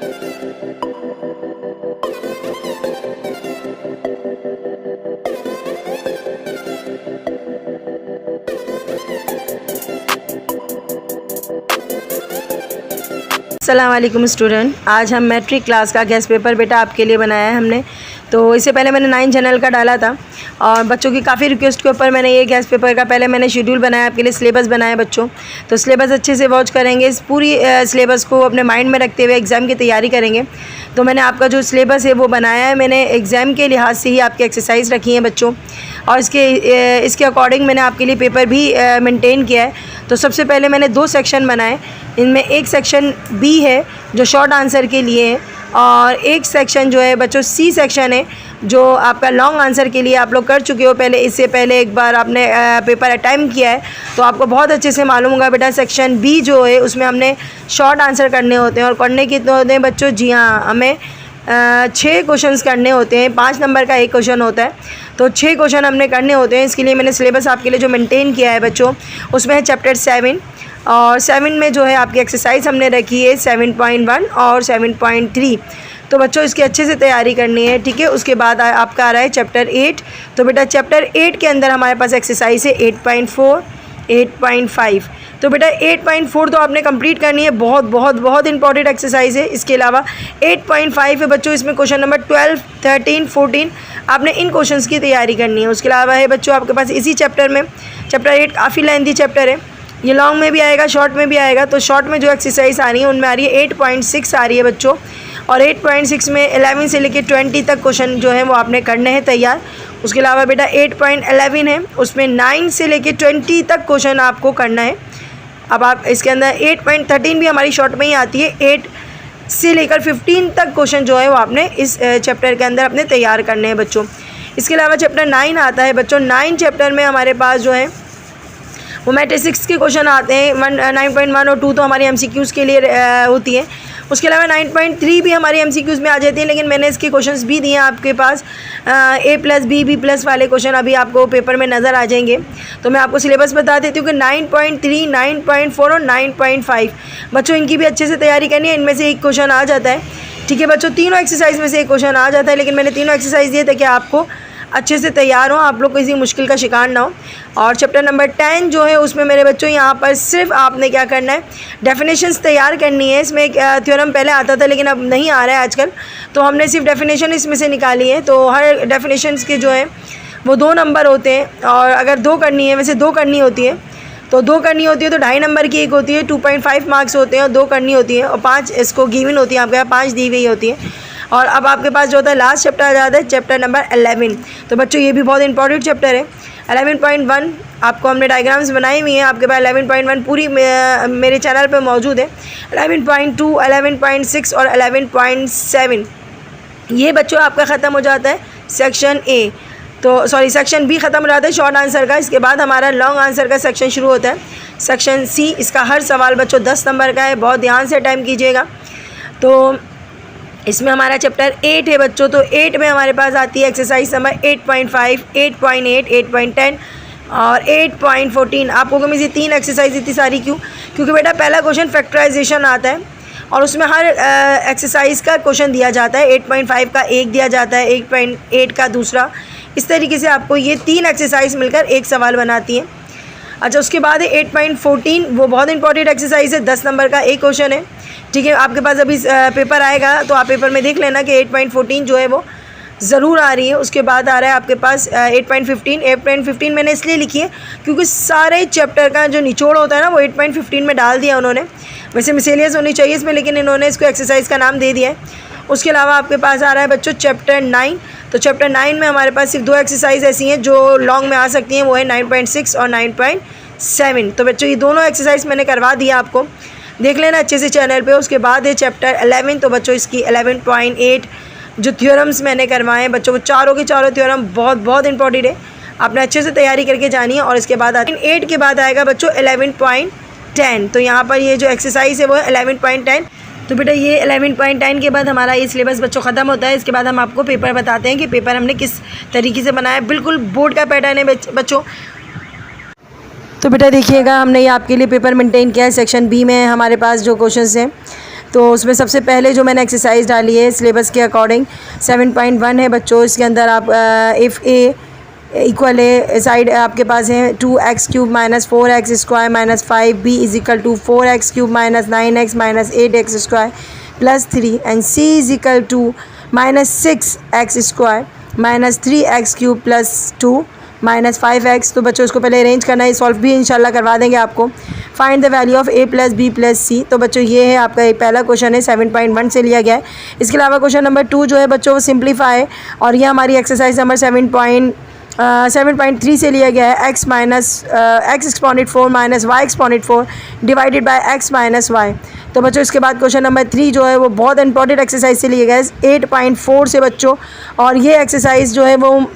अस्सलाम वालेकुम स्टूडेंट, आज हम मैट्रिक क्लास का गेस्ट पेपर बेटा आपके लिए बनाया है हमने। तो इससे पहले मैंने 9 चैनल का डाला था और बच्चों की काफ़ी रिक्वेस्ट के ऊपर मैंने ये गेस्ट पेपर का पहले मैंने शेड्यूल बनाया, आपके लिए सिलेबस बनाया बच्चों। तो सिलेबस अच्छे से वॉच करेंगे, इस पूरी सिलेबस को अपने माइंड में रखते हुए एग्ज़ाम की तैयारी करेंगे। तो मैंने आपका जो सिलेबस है वो बनाया है, मैंने एग्ज़ाम के लिहाज से ही आपकी एक्सरसाइज रखी है बच्चों, और इसके अकॉर्डिंग मैंने आपके लिए पेपर भी मेंटेन किया है। तो सबसे पहले मैंने 2 सेक्शन बनाए, इनमें एक सेक्शन बी है जो शॉर्ट आंसर के लिए है, और एक सेक्शन जो है बच्चों सी सेक्शन है जो आपका लॉन्ग आंसर के लिए। आप लोग कर चुके हो पहले, इससे पहले एक बार आपने पेपर अटैम्प्ट किया है तो आपको बहुत अच्छे से मालूम होगा बेटा। सेक्शन बी जो है उसमें हमने शॉर्ट आंसर करने होते हैं, और करने कितने होते हैं बच्चों? जी हाँ, हमें 6 क्वेश्चंस करने होते हैं, 5 नंबर का एक क्वेश्चन होता है, तो 6 क्वेश्चन हमने करने होते हैं। इसके लिए मैंने सिलेबस आपके लिए जो मेंटेन किया है बच्चों, उसमें है चैप्टर 7, और 7 में जो है आपकी एक्सरसाइज हमने रखी है 7.1 और 7.3। तो बच्चों इसकी अच्छे से तैयारी करनी है, ठीक है। उसके बाद आपका आ रहा है चैप्टर 8। तो बेटा चैप्टर 8 के अंदर हमारे पास एक्सरसाइज है 8.4, 8.5। तो बेटा 8.4 तो आपने कंप्लीट करनी है, बहुत बहुत बहुत इंपॉर्टेंट एक्सरसाइज है। इसके अलावा 8.5 है बच्चों, इसमें क्वेश्चन नंबर 12, 13, 14 आपने इन क्वेश्चंस की तैयारी करनी है। उसके अलावा है बच्चों आपके पास इसी चैप्टर में, चैप्टर 8 काफ़ी लेंथी चैप्टर है, ये लॉन्ग में भी आएगा, शॉर्ट में भी आएगा। तो शॉर्ट में जो एक्सरसाइज आ रही है उनमें आ रही है 8.6 आ रही है बच्चों, और 8.6 में 11 से लेकर 20 तक क्वेश्चन जो है वो आपने करने हैं तैयार। उसके अलावा बेटा 8.11 है, उसमें 9 से लेकर 20 तक क्वेश्चन आपको करना है। अब आप इसके अंदर 8.13 भी हमारी शॉर्ट में ही आती है, 8 से लेकर 15 तक क्वेश्चन जो है वो आपने इस चैप्टर के अंदर अपने तैयार करने हैं बच्चों। इसके अलावा चैप्टर 9 आता है बच्चों, 9 चैप्टर में हमारे पास जो है वो मैट्रिक्स के क्वेश्चन आते हैं। 9.1 और 2 तो हमारी MCQs के लिए होती है। उसके अलावा 9.3 भी हमारी MCQs में आ जाती है, लेकिन मैंने इसके क्वेश्चंस भी दिए हैं आपके पास, A+B, B+ वाले क्वेश्चन अभी आपको पेपर में नज़र आ जाएंगे। तो मैं आपको सिलेबस बता देती हूँ कि 9.3, 9.4 और 9.5 बच्चों इनकी भी अच्छे से तैयारी करनी है। इनमें से एक क्वेश्चन आ जाता है, ठीक है बच्चों, तीनों एक्सरसाइज में से एक क्वेश्चन आ जाता है, लेकिन मैंने तीनों एक्सरसाइज दिए ताकि आपको अच्छे से तैयार हो, आप लोग किसी मुश्किल का शिकार ना हो। और चैप्टर नंबर 10 जो है उसमें मेरे बच्चों यहाँ पर सिर्फ आपने क्या करना है, डेफिनेशंस तैयार करनी है। इसमें एक थ्योरम पहले आता था लेकिन अब नहीं आ रहा है आजकल, तो हमने सिर्फ डेफिनेशन इसमें से निकाली है। तो हर डेफिनेशंस के जो है वो 2 नंबर होते हैं, और अगर 2 करनी है, वैसे 2 करनी होती है, तो 2 करनी होती है तो 2.5 नंबर की एक होती है, 2.5 मार्क्स होते हैं, और 2 करनी होती है, और 5 इसको गिवन होती है, आपके यहाँ 5 दी गई होती है। और अब आपके पास जो होता है लास्ट चैप्टर आ जाता है, चैप्टर नंबर 11। तो बच्चों ये भी बहुत इंपॉर्टेंट चैप्टर है। 11.1 आपको हमने डायग्राम्स बनाई हुई हैं, आपके पास 11.1 पूरी मेरे चैनल पे मौजूद है। 11.2, 11.6 और 11.7 ये बच्चों आपका ख़त्म हो जाता है सेक्शन ए, तो सॉरी सेक्शन बी ख़त्म हो जाता है शॉर्ट आंसर का। इसके बाद हमारा लॉन्ग आंसर का सेक्शन शुरू होता है, सेक्शन सी। इसका हर सवाल बच्चों 10 नंबर का है, बहुत ध्यान से टाइम कीजिएगा। तो इसमें हमारा चैप्टर 8 है बच्चों, तो 8 में हमारे पास आती है एक्सरसाइज नंबर 8.5, 8.8, 8.10 और 8.14। आपको कभी से 3 एक्सरसाइज इतनी सारी क्यों? क्योंकि बेटा पहला क्वेश्चन फैक्टराइजेशन आता है, और उसमें हर एक्सरसाइज का क्वेश्चन दिया जाता है। 8.5 का एक दिया जाता है, 8.8 का दूसरा, इस तरीके से आपको ये 3 एक्सरसाइज मिलकर एक सवाल बनाती हैं। अच्छा, उसके बाद है 8.14, वो बहुत इंपॉर्टेंट एक्सरसाइज है, 10 नंबर का एक क्वेश्चन है, ठीक है। आपके पास अभी पेपर आएगा तो आप पेपर में देख लेना कि 8.14 जो है वो ज़रूर आ रही है। उसके बाद आ रहा है आपके पास 8.15। 8.15 मैंने इसलिए लिखी है क्योंकि सारे चैप्टर का जो निचोड़ होता है ना वो 8.15 में डाल दिया उन्होंने। वैसे मिसेलियस होनी चाहिए इसमें, लेकिन इन्होंने इसको एक्सरसाइज का नाम दे दिया है। उसके अलावा आपके पास आ रहा है बच्चों चैप्टर 9। तो चैप्टर 9 में हमारे पास सिर्फ 2 एक्सरसाइज ऐसी हैं जो लॉन्ग में आ सकती हैं, वो है 9.6 और 9.7। तो बच्चों ये दोनों एक्सरसाइज मैंने करवा दिया, आपको देख लेना अच्छे से चैनल पे। उसके बाद है चैप्टर 11। तो बच्चों इसकी 11.8 जो थ्योरम्स मैंने करवाए हैं बच्चों, वो चारों के चारों थ्योरम बहुत बहुत इंपॉर्टेंट है, आपने अच्छे से तैयारी करके जानी है। और इसके बाद 8 के बाद आएगा बच्चों 11.10। तो यहाँ पर ये जो एक्सरसाइज है वो है 11.10। तो बेटा ये 11.10 के बाद हमारा ये सिलेबस बच्चों ख़त्म होता है। इसके बाद हम आपको पेपर बताते हैं कि पेपर हमने किस तरीके से बनाया, बिल्कुल बोर्ड का पैटर्न है बच्चों। तो बेटा देखिएगा, हमने ये आपके लिए पेपर मेंटेन किया है। सेक्शन बी में हमारे पास जो क्वेश्चंस हैं तो उसमें सबसे पहले जो मैंने एक्सरसाइज डाली है सिलेबस के अकॉर्डिंग 7.1 है बच्चों। इसके अंदर आप इफ़ ए इक्वल है साइड आपके पास है 2x³ minus 4x square minus 5b is equal to 4x³ minus 9x minus 8x square plus 3 and c is equal to minus 6x square minus 3x³ plus 2 minus 5x। तो बच्चों इसको पहले arrange करना है, सॉल्व भी इंशाल्लाह करवा देंगे आपको। Find the value of a plus B plus C. तो बच्चों ये है आपका एक पहला क्वेश्चन है 7.1 से लिया गया है। इसके अलावा क्वेश्चन नंबर 2 जो है बच्चों वो सिंप्लीफाई, और ये हमारी एक्सरसाइज नंबर 7.3 से लिया गया है x minus x exponent 4 minus y exponent 4 divided by x minus y। तो बच्चों इसके बाद क्वेश्चन नंबर 3 जो है वो बहुत इंपॉर्टेंट एक्सरसाइज से लिया गया है 8.4 से बच्चों, और ये एक्सरसाइज जो है वो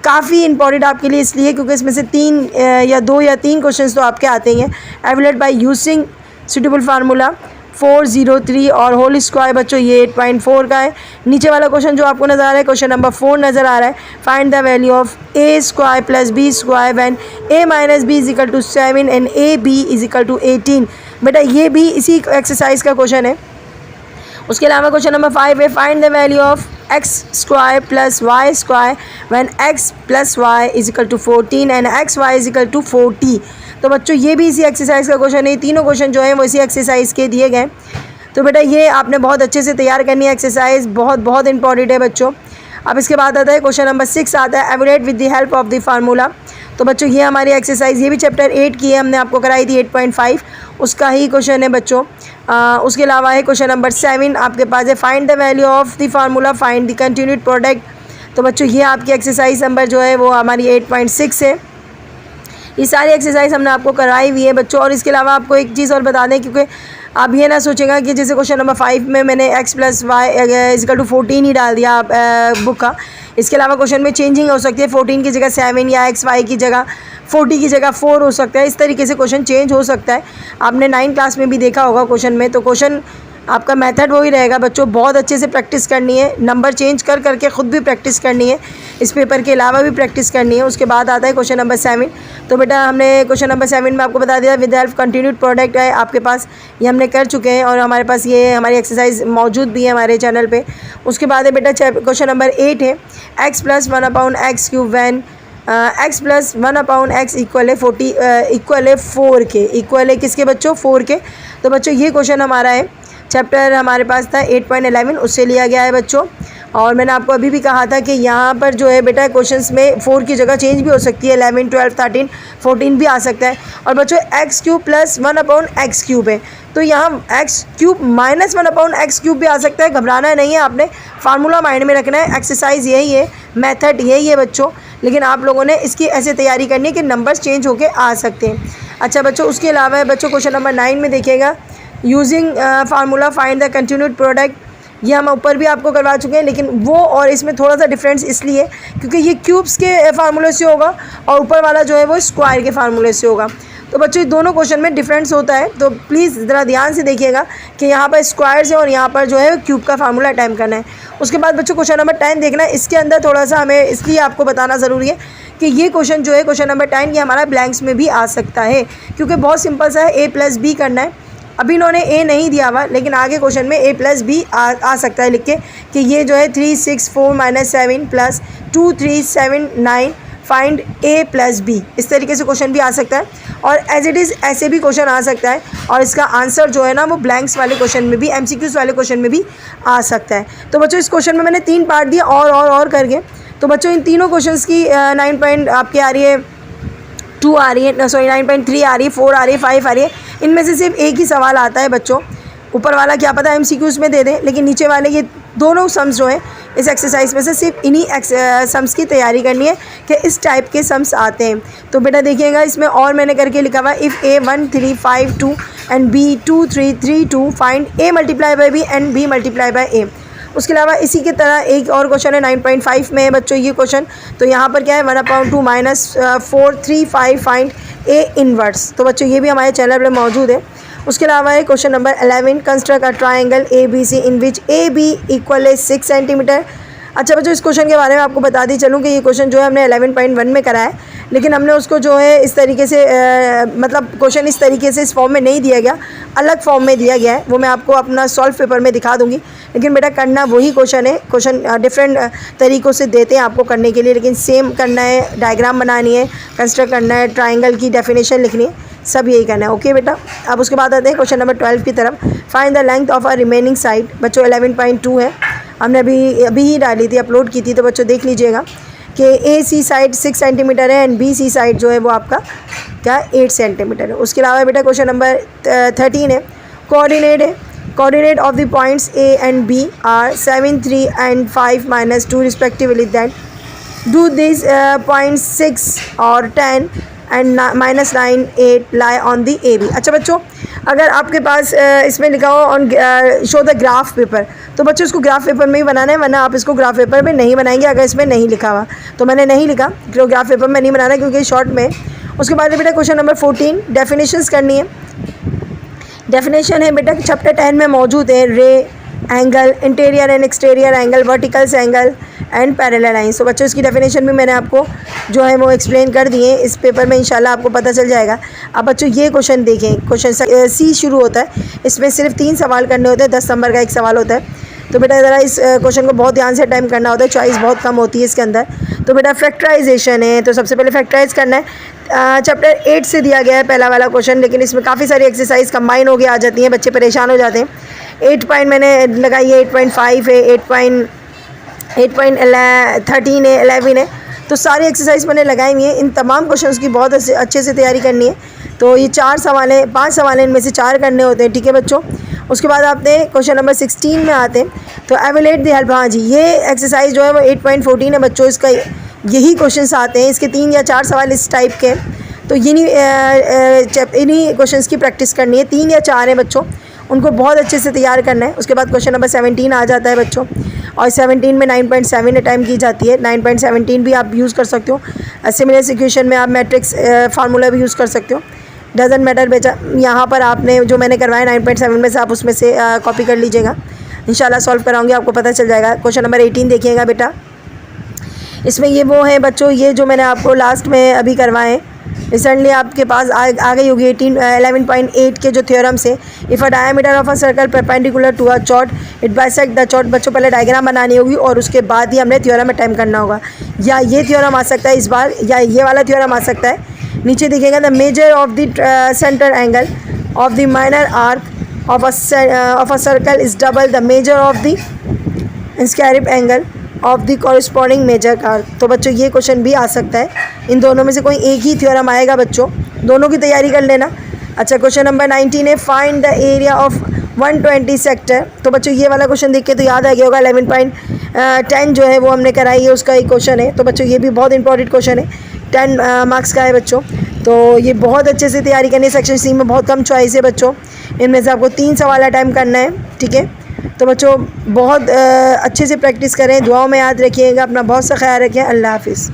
काफ़ी इंपॉर्टेंट आपके लिए इसलिए क्योंकि इसमें से 2 या 3 क्वेश्चंस तो आपके आते ही हैं। Evaluate by using suitable formula 403 और होल स्क्वायर बच्चों ये 8.4 का है। नीचे वाला क्वेश्चन जो आपको नज़र आ रहा है क्वेश्चन नंबर 4 नज़र आ रहा है। Find the value of a square plus b square when a minus b is equal to 7 and ab is equal to 18। बेटा ये भी इसी एक्सरसाइज का क्वेश्चन है। उसके अलावा क्वेश्चन नंबर 5 है find the value of x square plus y square when x plus y is equal to 14 and xy is equal to 40। तो बच्चों ये भी इसी एक्सरसाइज का क्वेश्चन है। तीनों क्वेश्चन जो हैं वो इसी एक्सरसाइज के दिए गए। तो बेटा ये आपने बहुत अच्छे से तैयार करनी है एक्सरसाइज, बहुत इंपॉर्टेंट है बच्चों। अब इसके बाद आता है क्वेश्चन नंबर 6 आता है evaluate with the help of the formula. तो बच्चों ये हमारी एक्सरसाइज, ये भी चैप्टर 8 की है, हमने आपको कराई थी 8.5 उसका ही क्वेश्चन है बच्चों। उसके अलावा है क्वेश्चन नंबर 7 आपके पास है find the value of the formula find the continued product. तो बच्चों ये आपकी एक्सरसाइज नंबर जो है वो हमारी 8.6 है। ये सारी एक्सरसाइज हमने आपको कराई हुई है बच्चों। और इसके अलावा आपको एक चीज़ और बता दें, क्योंकि आप ये ना सोचेगा कि जैसे क्वेश्चन नंबर 5 में मैंने x plus y equal to 14 ही डाल दिया बुक का। इसके अलावा क्वेश्चन में चेंजिंग हो सकती है, 14 की जगह 7 या xy की जगह 40 की जगह 4 हो सकता है। इस तरीके से क्वेश्चन चेंज हो सकता है। आपने 9 क्लास में भी देखा होगा क्वेश्चन में। तो क्वेश्चन आपका मेथड वही रहेगा बच्चों, बहुत अच्छे से प्रैक्टिस करनी है, नंबर चेंज कर करके ख़ुद भी प्रैक्टिस करनी है, इस पेपर के अलावा भी प्रैक्टिस करनी है। उसके बाद आता है क्वेश्चन नंबर 7। तो बेटा हमने क्वेश्चन नंबर 7 में आपको बता दिया विद हेल्प कंटिन्यूड प्रोडक्ट है आपके पास, ये हमने कर चुके हैं और हमारे पास ये हमारी एक्सरसाइज मौजूद भी है हमारे चैनल पे। उसके बाद है बेटा क्वेश्चन नंबर 8 है x plus 1/x³ when x plus 1/x equal है 40 इक्वल है 4 के, इक्वल है किसके बच्चों 4 के। तो बच्चों ये क्वेश्चन हमारा है, चैप्टर हमारे पास था 8.11 उससे लिया गया है बच्चों। और मैंने आपको अभी भी कहा था कि यहाँ पर जो है बेटा क्वेश्चंस में 4 की जगह चेंज भी हो सकती है, 11, 12, 13, 14 भी आ सकता है। और बच्चों x³ प्लस 1/x³ है, तो यहाँ x³ माइनस 1/x³ भी आ सकता है। घबराना नहीं है, आपने फार्मूला माइंड में रखना है। एक्सरसाइज यही है, मेथड यही है बच्चों, लेकिन आप लोगों ने इसकी ऐसे तैयारी करनी है कि नंबर्स चेंज होके आ सकते हैं। अच्छा बच्चों उसके अलावा है बच्चों क्वेश्चन नंबर 9 में देखिएगा using formula find the continued product. ये हम ऊपर भी आपको करवा चुके हैं, लेकिन वो और इसमें थोड़ा सा डिफरेंस इसलिए क्योंकि ये क्यूब्स के फार्मूले से होगा और ऊपर वाला जो है वो स्क्वायर के फार्मूले से होगा। तो बच्चों ये दोनों क्वेश्चन में डिफरेंस होता है, तो प्लीज़ ज़रा ध्यान से देखिएगा कि यहाँ पर स्क्वायर से और यहाँ पर जो है क्यूब का फार्मूला अटैम्प्ट करना है। उसके बाद बच्चों क्वेश्चन नंबर 10 देखना है। इसके अंदर थोड़ा सा हमें इसलिए आपको बताना ज़रूरी है कि ये क्वेश्चन जो है क्वेश्चन नंबर 10 ये हमारा ब्लैंक्स में भी आ सकता है, क्योंकि बहुत सिंपल सा है, a प्लस बी करना है। अभी इन्होंने a नहीं दिया हुआ, लेकिन आगे क्वेश्चन में a प्लस बी आ सकता है लिख के कि ये जो है 3, 6, 4 minus 7 plus 2, 3, 7, 9 find a plus b. इस तरीके से क्वेश्चन भी आ सकता है और एज इट इज़ ऐसे भी क्वेश्चन आ सकता है। और इसका आंसर जो है ना वो ब्लैंक्स वाले क्वेश्चन में भी, MCQs वाले क्वेश्चन में भी आ सकता है। तो बच्चों इस क्वेश्चन में मैंने 3 पार्ट दिए और करके। तो बच्चों इन तीनों क्वेश्चंस की 9 पॉइंट आपकी आ रही है 2 आ रही है, सॉरी 9.3 आ रही है, 4 आ रही है, 5 आ रही है। इनमें से सिर्फ एक ही सवाल आता है बच्चों, ऊपर वाला क्या पता MCQs में दे दें, लेकिन नीचे वाले ये दोनों सम्स जो हैं इस एक्सरसाइज में से सिर्फ इन्हीं सम्स की तैयारी करनी है कि इस टाइप के सम्स आते हैं। तो बेटा देखिएगा इसमें और मैंने करके लिखा हुआ if a 1 3 5 2 and b 2 3 3 2 find a multiply by b and b multiply by a। उसके अलावा इसी की तरह एक और क्वेश्चन है 9.5 में है बच्चों ये क्वेश्चन। तो यहाँ पर क्या है 1/2 माइनस 4 3 5 फाइंड a इनवर्स। तो बच्चों ये भी हमारे चैनल पर मौजूद है। उसके अलावा है question number 11 construct a triangle ABC in which AB equal है 6 सेंटीमीटर। अच्छा बच्चों इस क्वेश्चन के बारे में आपको बता दी चलूँ कि ये क्वेश्चन जो है हमने 11.1 में करा है, लेकिन हमने उसको जो है इस तरीके से मतलब क्वेश्चन इस तरीके से इस फॉर्म में नहीं दिया गया, अलग फॉर्म में दिया गया है, वो मैं आपको अपना सॉल्व पेपर में दिखा दूँगी। लेकिन बेटा करना वही क्वेश्चन है, क्वेश्चन डिफरेंट तरीक़ों से देते हैं आपको करने के लिए, लेकिन सेम करना है, डायग्राम बनानी है, कंस्ट्रक्ट करना है, ट्राइंगल की डेफिनेशन लिखनी है, सब यही करना है। ओके बेटा, अब उसके बाद आते हैं क्वेश्चन नंबर 12 की तरफ। Find the length of a remaining side. बच्चों 11.2 है, हमने अभी ही डाली थी, अपलोड की थी, तो बच्चों देख लीजिएगा कि ए सी साइड 6 सेंटीमीटर है एंड बी सी साइड जो है वो आपका क्या 8 सेंटीमीटर है। उसके अलावा बेटा क्वेश्चन नंबर 13 है, कोऑर्डिनेट है। Coordinate of the points A and B are 7, 3 and 5 - 2 respectively, that do this points 6 और 10 and -9, 8 lie on the A B. अच्छा बच्चों, अगर आपके पास इसमें लिखा हो on show the graph paper, तो बच्चों इसको ग्राफ पेपर में ही बनाना है, वरना आप इसको ग्राफ पेपर में नहीं बनाएंगे अगर इसमें नहीं लिखा हुआ। तो मैंने नहीं लिखा, क्योंकि ग्राफ पेपर में नहीं बनाना क्योंकि शॉर्ट में। उसके बाद बेटा क्वेश्चन नंबर 14, डेफिनेशंस करनी है। डेफिनेशन है बेटा चैप्टर 10 में मौजूद है, रे, angle, interior and exterior angle, verticals angle and parallel lines. तो बच्चों इसकी डेफिनेशन भी मैंने आपको जो है वो एक्सप्लेन कर दिए, इस पेपर में इंशाल्लाह आपको पता चल जाएगा। अब बच्चों ये क्वेश्चन देखें, क्वेश्चन सी शुरू होता है, इसमें सिर्फ 3 सवाल करने होते हैं, 10 नंबर का एक सवाल होता है। तो बेटा ज़रा इस क्वेश्चन को बहुत ध्यान से अटेम्प्ट करना होता है, चॉइस बहुत कम होती है इसके अंदर। तो बेटा फैक्टराइजेशन है, तो सबसे पहले फैक्टराइज करना है। चैप्टर 8 से दिया गया है पहला वाला क्वेश्चन, लेकिन इसमें काफ़ी सारी एक्सरसाइज कंबाइन होकर आ जाती हैं, बच्चे परेशान हो जाते हैं। 8 पॉइंट मैंने लगाई है, 8.5 है, 8.13 है, 11 है, तो सारी एक्सरसाइज मैंने लगाई हुई है। इन तमाम क्वेश्चंस की बहुत अच्छे से तैयारी करनी है। तो ये 4 सवाल हैं, 5 सवाल हैं, इनमें से 4 करने होते हैं, ठीक है बच्चों। उसके बाद आते हैं क्वेश्चन नंबर 16 में आते हैं, तो एवेलेट द हेल्प। हाँ जी, ये एक्सरसाइज जो है वो 8.14 है बच्चों, इसका यही क्वेश्चंस आते हैं, इसके 3 या 4 सवाल इस टाइप के। तो इन्हीं क्वेश्चंस की प्रैक्टिस करनी है, 3 या 4 हैं बच्चों, उनको बहुत अच्छे से तैयार करना है। उसके बाद क्वेश्चन नंबर 17 आ जाता है बच्चों, और 17 में 9.7 टाइम की जाती है। 9.17 भी आप यूज़ कर सकते हो। सिमिलर इक्वेशन में आप मैट्रिक्स फार्मूला भी यूज़ कर सकते हो, डजंट मैटर बेटा। यहाँ पर आपने जो मैंने करवाया 9.7 में से आप उसमें से कॉपी कर लीजिएगा, इंशाल्लाह सॉल्व कराऊंगी, आपको पता चल जाएगा। क्वेश्चन नंबर 18 देखिएगा बेटा, इसमें ये वो है बच्चों, ये जो मैंने आपको लास्ट में अभी करवाए हैं, रिसेंटली आपके पास आ गई होगी 11.8 के जो थ्योरम्स है। If a diameter of a circle perpendicular to a chord it bisects the chord. बच्चों पहले डायग्राम बनानी होगी और उसके बाद ही हमने थ्योरम अटेम्प्ट करना होगा। या ये थ्योरम आ सकता है इस बार, या ये वाला थ्योरम आ सकता है। नीचे देखिएगा, the measure of the centre angle of the minor arc of a circle is double the measure of the inscribed angle of the corresponding major कार। तो बच्चों ये क्वेश्चन भी आ सकता है, इन दोनों में से कोई एक ही थ्योरम आएगा बच्चों, दोनों की तैयारी कर लेना। अच्छा, क्वेश्चन नंबर 19 है, find the area of 120 sector. तो बच्चों ये वाला क्वेश्चन देख के तो याद आ गया होगा, 11.10 जो है वो हमने कराई है, उसका एक क्वेश्चन है। तो बच्चों ये भी बहुत इंपॉर्टेंट क्वेश्चन है, 10 मार्क्स का है बच्चों। तो ये बहुत अच्छे से तैयारी करनी है। सेक्शन सी में बहुत कम चॉइस है बच्चों, इनमें से आपको 3 सवाल अटेम्प्ट करना है, ठीक है। तो बच्चों बहुत अच्छे से प्रैक्टिस करें, दुआओं में याद रखिएगा, अपना बहुत सा ख्याल रखें। अल्लाह हाफिज़।